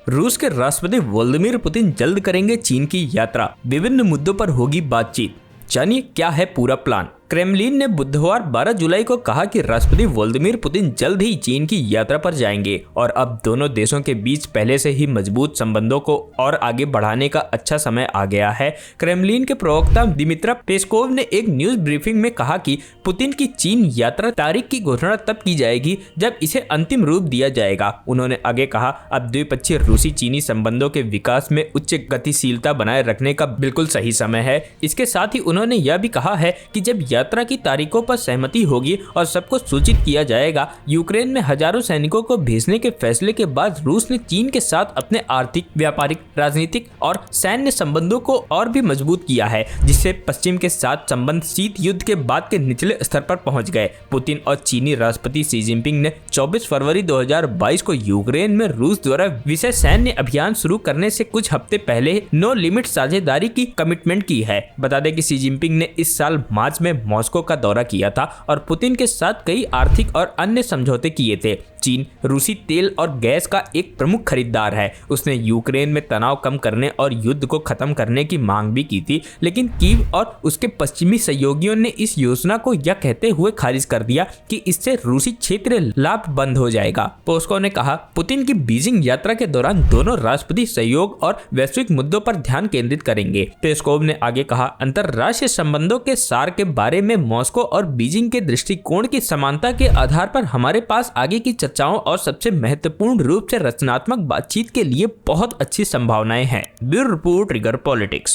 रूस के राष्ट्रपति व्लादिमीर पुतिन जल्द करेंगे चीन की यात्रा, विभिन्न मुद्दों पर होगी बातचीत। जानिए क्या है पूरा प्लान। क्रेमलिन ने बुधवार 12 जुलाई को कहा कि राष्ट्रपति व्लादिमीर पुतिन जल्द ही चीन की यात्रा पर जाएंगे और अब दोनों देशों के बीच पहले से ही मजबूत संबंधों को और आगे बढ़ाने का अच्छा समय आ गया है। क्रेमलिन के प्रवक्ता दिमित्रा पेस्कोव ने एक न्यूज ब्रीफिंग में कहा कि पुतिन की चीन यात्रा तारीख की घोषणा तब की जाएगी जब इसे अंतिम रूप दिया जाएगा। उन्होंने आगे कहा, अब द्विपक्षीय रूसी चीनी संबंधों के विकास में उच्च गतिशीलता बनाए रखने का बिल्कुल सही समय है। इसके साथ ही उन्होंने यह भी कहा है कि जब यात्रा की तारीखों पर सहमति होगी और सबको सूचित किया जाएगा। यूक्रेन में हजारों सैनिकों को भेजने के फैसले के बाद रूस ने चीन के साथ अपने आर्थिक, व्यापारिक, राजनीतिक और सैन्य संबंधों को और भी मजबूत किया है, जिससे पश्चिम के साथ संबंध शीत युद्ध के बाद के निचले स्तर पर पहुंच गए। पुतिन और चीनी राष्ट्रपति शी जिनपिंग ने 24 फरवरी 2022 को यूक्रेन में रूस द्वारा विशेष सैन्य अभियान शुरू करने से कुछ हफ्ते पहले नो लिमिट साझेदारी की कमिटमेंट की है। बता दें कि शी जिनपिंग ने इस साल मार्च में मॉस्को का दौरा किया था और पुतिन के साथ कई आर्थिक और अन्य समझौते किए थे। चीन रूसी तेल और गैस का एक प्रमुख खरीदार है। उसने यूक्रेन में तनाव कम करने और युद्ध को खत्म करने की मांग भी की थी, लेकिन कीव और उसके पश्चिमी सहयोगियों ने इस योजना को यह कहते हुए खारिज कर दिया कि इससे रूसी क्षेत्र लाभ बंद हो जाएगा। पोस्को ने कहा, पुतिन की बीजिंग यात्रा के दौरान दोनों राष्ट्रपति सहयोग और वैश्विक मुद्दों पर ध्यान केंद्रित करेंगे। पेस्कोव ने आगे कहा, अंतरराष्ट्रीय संबंधों के सार के बारे में मॉस्को और बीजिंग के दृष्टिकोण की समानता के आधार पर हमारे पास आगे की चर्चाओं और सबसे महत्वपूर्ण रूप से रचनात्मक बातचीत के लिए बहुत अच्छी संभावनाएं हैं। Bureau report, trigger politics.